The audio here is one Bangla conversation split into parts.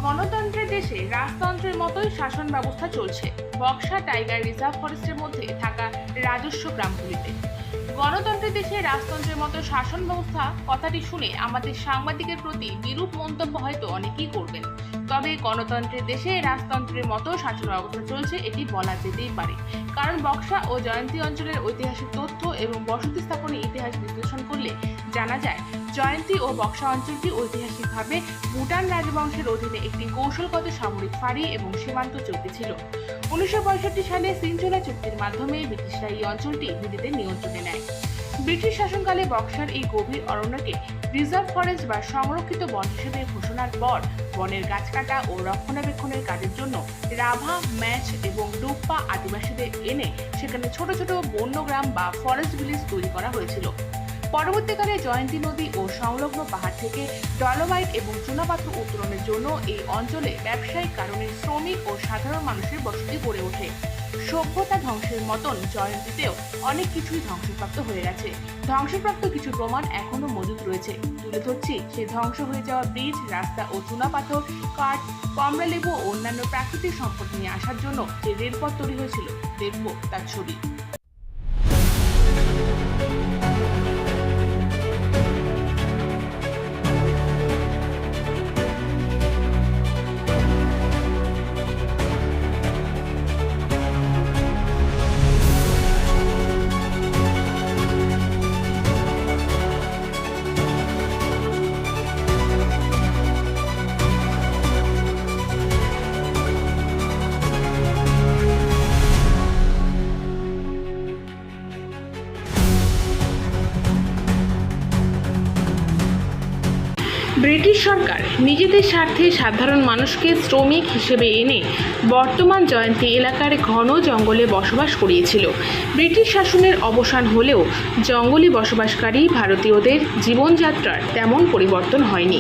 গণতন্ত্রের দেশে রাজতন্ত্রের মতোই শাসন ব্যবস্থা চলছে বক্সা টাইগার রিজার্ভ ফরেস্টের মধ্যে থাকা রাজস্ব গ্রামগুলিতে। গণতন্ত্রের দেশে রাজতন্ত্রের মতো শাসন ব্যবস্থা কথাটি শুনে আমাদের সাংবাদিকের প্রতি বিরূপ মন্তব্য হয়তো অনেকেই করবেন, তবে গণতন্ত্রের দেশে রাজতন্ত্রের মতো শাসন ব্যবস্থা চলছে এটি বলা যেতেই পারে। কারণ বক্সা ও জয়ন্তী অঞ্চলের ঐতিহাসিক তথ্য এবং বসতি স্থাপনের ইতিহাস বিশ্লেষণ করলে জানা যায় জয়ন্তী ও বক্সা অঞ্চলটি ঐতিহাসিকভাবে ভুটান রাজবংশের অধীনে একটি কৌশলগত সামরিক ফাঁড়ি এবং সীমান্ত চুক্তি ছিল। 1965 সালে সিনচোলা চুক্তির মাধ্যমে ব্রিটিশরা এই অঞ্চলটি নিজেদের নিয়ন্ত্রণে নেয়। ব্রিটিশ শাসনকালে বক্সার এই গভীর অরণ্যকে রিজার্ভ ফরেস্ট বা সংরক্ষিত বন হিসেবে ঘোষণার পর বনের গাছ কাটা ও রক্ষণাবেক্ষণের কাজের জন্য রাভা, ম্যাচ এবং ডুপ্পা আদিবাসীদের এনে সেখানে ছোট ছোট বন্য গ্রাম বা ফরেস্ট ভিলেজ তৈরি করা হয়েছিল। পরবর্তীকালে জয়ন্তী নদী ও সংলগ্ন পাহাড় থেকে ডলোমাইট এবং চুনাপাথর উত্তোলনের জন্য এই অঞ্চলে ব্যবসায়িক কারণে শ্রমিক ও সাধারণ মানুষের বসতি গড়ে ওঠে। সভ্যতা ধ্বংসের মতন জয়ন্তীতেও অনেক কিছুই ধ্বংসপ্রাপ্ত হয়ে গেছে। ধ্বংসপ্রাপ্ত কিছু প্রমাণ এখনো মজুদ রয়েছে। তুলে ধরছি সেই ধ্বংস হয়ে যাওয়া ব্রিজ, রাস্তা ও চুনাপাথর, কাঠ, কমলালেবু ও অন্যান্য প্রাকৃতিক সম্পদ নিয়ে আসার জন্য যে রেলপথ তৈরি হয়েছিল, দেখব তার ছবি। ব্রিটিশ সরকার নিজেদের স্বার্থে সাধারণ মানুষকে শ্রমিক হিসেবে এনে বর্তমান জয়ন্তী এলাকার ঘন জঙ্গলে বসবাস করিয়েছিল। ব্রিটিশ শাসনের অবসান হলেও জঙ্গলে বসবাসকারী ভারতীয়দের জীবনযাত্রার তেমন পরিবর্তন হয়নি।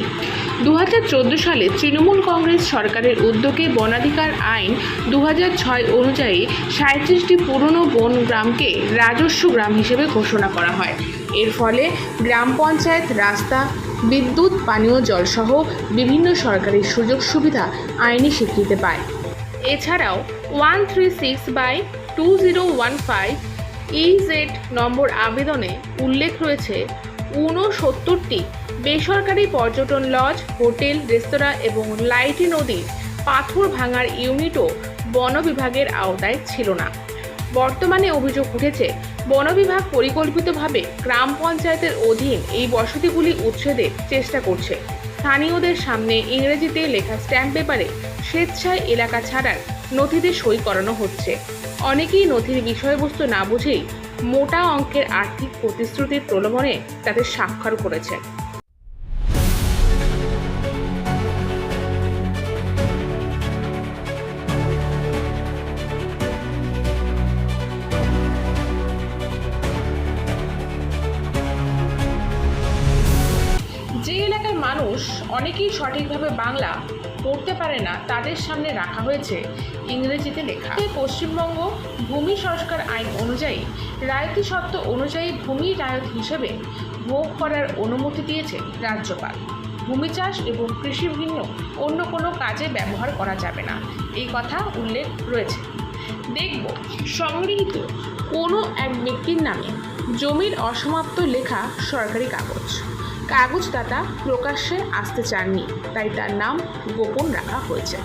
2014 সালে তৃণমূল কংগ্রেস সরকারের উদ্যোগে বনাধিকার আইন 2006 অনুযায়ী 37টি পুরনো বন গ্রামকে রাজস্ব গ্রাম হিসেবে ঘোষণা করা হয়। এর ফলে গ্রাম পঞ্চায়েত, রাস্তা, বিদ্যুৎ, পানীয় জল সহ বিভিন্ন সরকারি সুযোগ সুবিধা আইনি স্বীকৃতি পায়। এছাড়াও 136/2015 EZ নম্বর আবেদনে উল্লেখ রয়েছে 69টি বেসরকারি পর্যটন লজ, হোটেল, রেস্তোরাঁ এবং লাইটি নদীর পাথর ভাঙার ইউনিটও বন বিভাগের আওতায় ছিল না। বর্তমানে অভিযোগ উঠেছে বন বিভাগ পরিকল্পিতভাবে গ্রাম পঞ্চায়েতের অধীন এই বসতিগুলি উচ্ছেদের চেষ্টা করছে। স্থানীয়দের সামনে ইংরেজিতে লেখা স্ট্যাম্প পেপারে স্বেচ্ছায় এলাকা ছাড়ার নথিতে সই করানো হচ্ছে। অনেকেই নথির বিষয়বস্তু না বুঝেই মোটা অঙ্কের আর্থিক প্রতিশ্রুতির প্রলোভনে তাদের স্বাক্ষর করেছে। যে এলাকার মানুষ অনেকেই সঠিকভাবে বাংলা পড়তে পারে না, তাদের সামনে রাখা হয়েছে ইংরেজিতে লেখা। পশ্চিমবঙ্গ ভূমি সংস্কার আইন অনুযায়ী রায়তি সত্ত্ব অনুযায়ী ভূমি রায়ত হিসেবে ভোগ করার অনুমতি দিয়েছে রাজ্যপাল। ভূমি চাষ এবং কৃষি ভিন্ন অন্য কোনো কাজে ব্যবহার করা যাবে না, এই কথা উল্লেখ রয়েছে। দেখব সংগৃহীত কোনো এক ব্যক্তির নামে জমির অসমাপ্ত লেখা সরকারি কাগজদাতা প্রকাশ্যে আসতে চাননি, তাই তার নাম গোপন রাখা হয়েছে।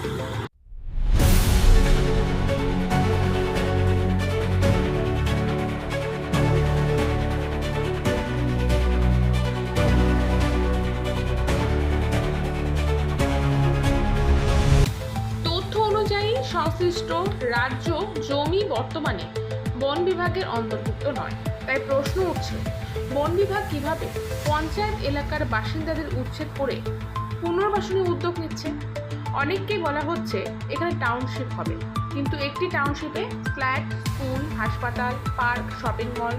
তথ্য অনুযায়ী সংশ্লিষ্ট রাজ্য জমি বর্তমানে বন বিভাগের অন্তর্ভুক্ত নয়, তাই প্রশ্ন উঠছে বন বিভাগ কিভাবে পঞ্চায়েত এলাকার বাসিন্দাদের উচ্ছেদ করে পুনর্বাসনের উদ্যোগ নিচ্ছে। অনেককেই বলা হচ্ছে এখানে টাউনশিপ হবে, কিন্তু একটি টাউনশিপে ফ্ল্যাট, স্কুল, হাসপাতাল, পার্ক, শপিং মল,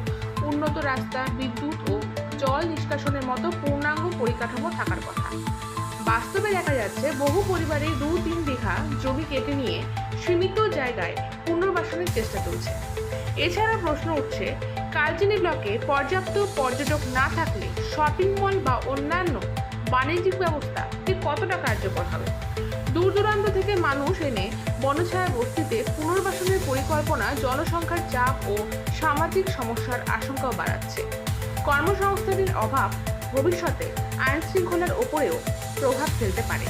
উন্নত রাস্তা, বিদ্যুৎ ও জল নিষ্কাশনের মতো পূর্ণাঙ্গ পরিকাঠামো থাকার কথা। বাস্তবে দেখা যাচ্ছে বহু পরিবারে 2-3 বিঘা জমি কেটে নিয়ে সীমিত জায়গায় পুনর্বাসনের চেষ্টা চলছে। এছাড়া প্রশ্ন উঠছে কালচিনি ব্লকে পর্যাপ্ত পর্যটক না থাকলে শপিং মল বা অন্যান্য বাণিজ্যিক ব্যবস্থা ঠিক কতটা কার্যকর হবে। দূর মানুষ এনে বনছায়া বস্তিতে পুনর্বাসনের পরিকল্পনা জনসংখ্যার চাপ ও সামাজিক সমস্যার আশঙ্কাও বাড়াচ্ছে। কর্মসংস্থানের অভাব ভবিষ্যতে আইন শৃঙ্খলার ওপরেও প্রভাব ফেলতে পারে।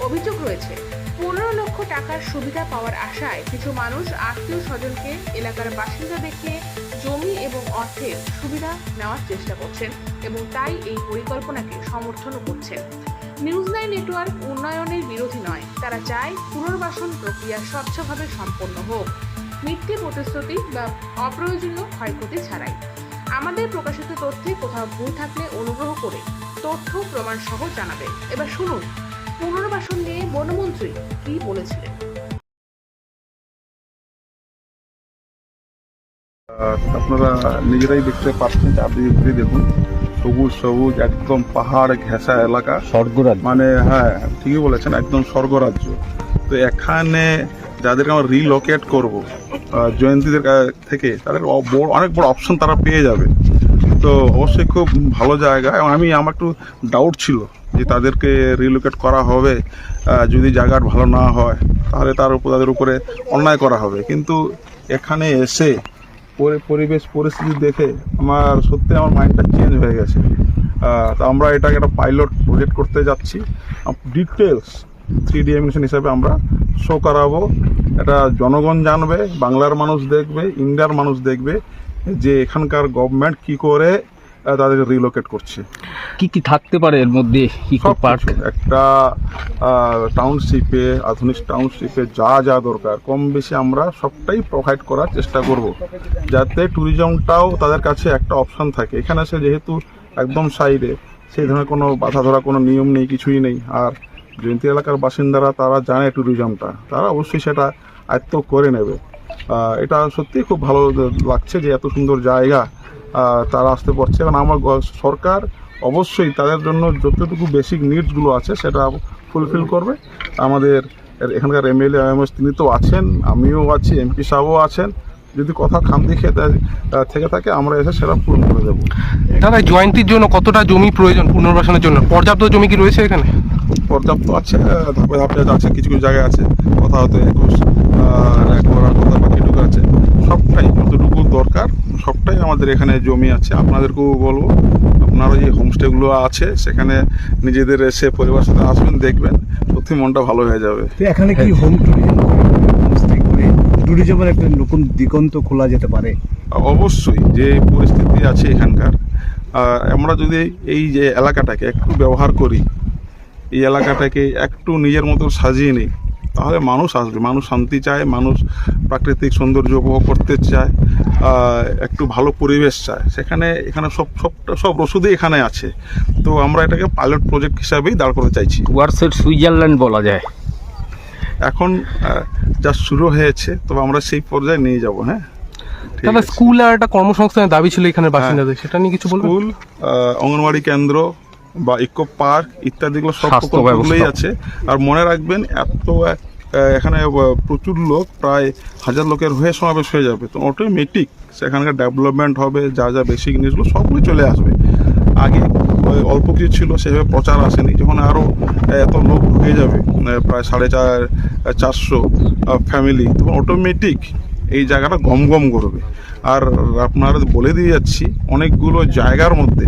অভিযোগ রয়েছে, 15 লক্ষ টাকার সুবিধা পাওয়ার আশায় কিছু মানুষ আত্মীয় স্বজনকে এলাকার বাসিন্দা দেখিয়ে জমি এবং অর্থের সুবিধা নেওয়ার চেষ্টা করছেন এবং তাই এই পরিকল্পনাকে সমর্থনও করছেন। নিউজ 9 নেটওয়ার্ক উন্নয়নের বিরোধী নয়, তারা চায় পুনর্বাসন প্রক্রিয়া স্বচ্ছভাবে সম্পন্ন হোক, মিথ্যে প্রতিশ্রুতি বা অপ্রয়োজনীয় ক্ষয়ক্ষতি ছাড়াই। আমাদের প্রকাশিত তথ্যে কোথাও ভুল থাকলে অনুগ্রহ করে তথ্য প্রমাণ সহ জানাবেন। এবার শুনুন পুনর্বাসন নিয়ে বনমন্ত্রী কি বলেছিলেন। আপনারা নিজেরাই দেখতে পাচ্ছেন, চারদিকে দেখুন সবুজ সবুজ একদম পাহাড় ঘেঁষা এলাকা, স্বর্গরাজ্য। মানে হ্যাঁ, ঠিকই বলেছেন, একদম স্বর্গরাজ্য। তো এখানে যাদেরকে আমরা রিলোকেট করব জয়ন্তীদের থেকে, তাদের অনেক বড় অপশন তারা পেয়ে যাবে। তো অবশ্যই খুব ভালো জায়গা। এবং আমার একটু ডাউট ছিল যে তাদেরকে রিলোকেট করা হবে, যদি জায়গার ভালো না হয় তাহলে তাদের উপরে অন্যায় করা হবে। কিন্তু এখানে এসে পরিবেশ পরিস্থিতি দেখে আমার মাইন্ডটা চেঞ্জ হয়ে গেছে। তো আমরা এটাকে একটা পাইলট প্রজেক্ট করতে যাচ্ছি। ডিটেলস 3D অ্যানিমেশন হিসাবে আমরা শো করাবো। এটা জনগণ জানবে, বাংলার মানুষ দেখবে, ইন্ডিয়ার মানুষ দেখবে যে এখানকার গভর্নমেন্ট কি করে তাদেরকে রিলোকেট করছে। কি কি থাকতে পারে এর মধ্যে? ইকো পার্ক, একটা টাউনশিপে, আধুনিক টাউনশিপে যা যা দরকার কম বেশি আমরা সবটাই প্রোভাইড করার চেষ্টা করব, যাতে ট্যুরিজমটাও তাদের কাছে একটা অপশন থাকে। এখানে সে যেহেতু একদম সাইডে, সেই ধরনের কোনো বাধা ধরা কোনো নিয়ম নেই, কিছুই নেই। আর জয়ন্তী এলাকার বাসিন্দারা তারা জানে ট্যুরিজমটা, তারা অবশ্যই সেটা আয়ত্ত করে নেবে। এটা সত্যিই খুব ভালো লাগছে যে এত সুন্দর জায়গা তারা আসতে পারছে। কারণ আমার সরকার অবশ্যই তাদের জন্য যতটুকু বেসিক নিডসগুলো আছে সেটা ফুলফিল করবে। আমাদের এখানকার MLA IMS তিনি তো আছেন, আমিও আছি, MP সাহেবও আছেন। যদি কথা খামতি থেকে থাকে আমরা এসে সেটা পূরণ করে দেবো। দাদা, জয়ন্তীর জন্য কতটা জমি প্রয়োজন পুনর্বাসনের জন্য? পর্যাপ্ত জমি কি রয়েছে এখানে? পর্যাপ্ত আছে, ধাপে ধাপে আছে, কিছু কিছু জায়গায় আছে, কথা হয়তো 21 কথা বাকিটুকু আছে। সবটাই যতটুকু দরকার সবটাই আমাদের এখানে জমি আছে। আপনাদেরকেও বলবো, আপনারা যে হোমস্টেগুলো আছে সেখানে নিজেদের এসে পরিবার সাথে আসবেন, দেখবেন, সত্যি মনটা ভালো হয়ে যাবে। এখানে কি হোম ট্যুরিজমের একটা নতুন দিগন্ত খোলা যেতে পারে? অবশ্যই। যে পরিস্থিতি আছে এখানকার, আমরা যদি এই যে এলাকাটাকে একটু ব্যবহার করি, এই এলাকাটাকে একটু নিজের মতো সাজিয়ে নিই, তাহলে মানুষ আসবে। মানুষ শান্তি চায়, মানুষ প্রাকৃতিক সৌন্দর্য উপভোগ করতে চায়, একটু ভালো পরিবেশ চায়। এখানে সব রসুদই এখানে আছে। তো আমরা এটাকে পাইলট প্রজেক্ট হিসাবেই দাঁড় করতে চাইছি। ওয়ার্সের সুইজারল্যান্ড বলা যায়। এখন যা শুরু হয়েছে, তবে আমরা সেই পর্যায়ে নিয়ে যাব। হ্যাঁ, দাদা, স্কুল আর একটা কর্মসংস্থানের দাবি ছিল এখানে বাসিন্দাদের, সেটা নিয়ে কিছু বলবেন? স্কুল, অঙ্গনওয়াড়ি কেন্দ্র বা ইকো পার্ক ইত্যাদিগুলো সব প্রকল্পগুলোই আছে। আর মনে রাখবেন, এখানে প্রচুর লোক, প্রায় 1000 লোকের হয়ে সমাবেশ হয়ে যাবে। তো অটোমেটিক সেখানকার ডেভেলপমেন্ট হবে, যা যা বেসিক জিনিসগুলো সবগুলো চলে আসবে। আগে অল্প কিছু ছিল, সেভাবে প্রচার আসেনি। যখন আরও এত লোক ঢুকে যাবে, প্রায় 450 ফ্যামিলি, তখন অটোমেটিক এই জায়গাটা গম করবে। আর আপনারা বলে দিয়ে যাচ্ছি, অনেকগুলো জায়গার মধ্যে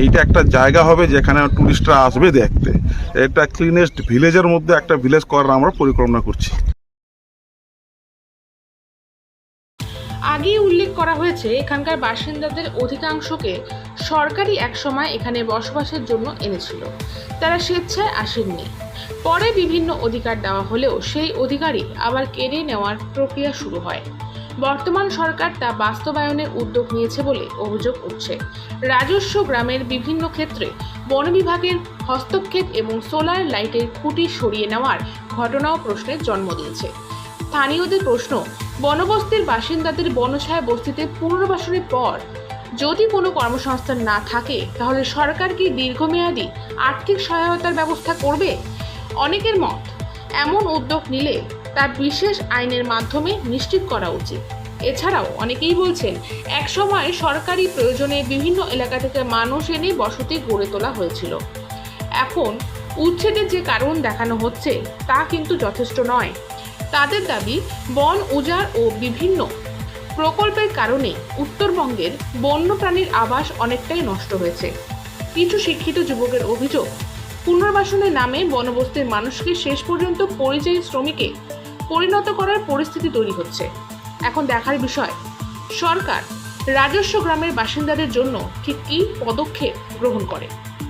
এইটা একটা জায়গা হবে যেখানে টুরিস্টরা আসবে দেখতে। একটা ক্লিনেস্ট ভিলেজের মধ্যে একটা ভিলেজ করার আমরা পরিকল্পনা করছি। আগেই উল্লেখ করা হয়েছে, এখানকার বাসিন্দাদের অধিকাংশকে সরকারি একসময় এখানে বসবাসের জন্য এনেছিল। তারা স্বেচ্ছায় আসেননি। পরে বিভিন্ন অধিকার দেওয়া হলেও সেই অধিকারই আবার কেড়ে নেওয়ার প্রক্রিয়া শুরু হয়। বর্তমান সরকার তা বাস্তবায়নের উদ্যোগ নিয়েছে বলে অভিযোগ উঠছে। রাজস্ব গ্রামের বিভিন্ন ক্ষেত্রে বন বিভাগের হস্তক্ষেপ এবং সোলার লাইটের খুঁটি সরিয়ে নেওয়ার ঘটনাও প্রশ্নের জন্ম দিয়েছে। স্থানীয়দের প্রশ্ন, বনবস্তির বাসিন্দাদের বনছায়া বস্তিতে পুনর্বাসনের পর যদি কোনো কর্মসংস্থান না থাকে, তাহলে সরকার কি দীর্ঘমেয়াদী আর্থিক সহায়তার ব্যবস্থা করবে? অনেকের মত, এমন উদ্যোগ নিলে তা বিশেষ আইনের মাধ্যমে নিশ্চিত করা উচিত। এছাড়াও অনেকেই বলছেন, একসময় সরকারি প্রয়োজনে বিভিন্ন এলাকা থেকে মানুষ এনে বসতি গড়ে তোলা হয়েছিল। এখন উচ্ছেদের যে কারণ দেখানো হচ্ছে তা কিন্তু যথেষ্ট নয়। তাদের দাবি, বন উজাড় ও বিভিন্ন প্রকল্পের কারণে উত্তরবঙ্গের বন্যপ্রাণীর আবাস অনেকটাই নষ্ট হয়েছে। কিছু শিক্ষিত যুবকের অভিযোগ, পুনর্বাসনের নামে বনবস্তির মানুষকে শেষ পর্যন্ত পরিযায়ী শ্রমিকে পরিণত করার পরিস্থিতি তৈরি হচ্ছে। এখন দেখার বিষয়, সরকার রাজস্ব গ্রামের বাসিন্দাদের জন্য ঠিক কী পদক্ষেপ গ্রহণ করে।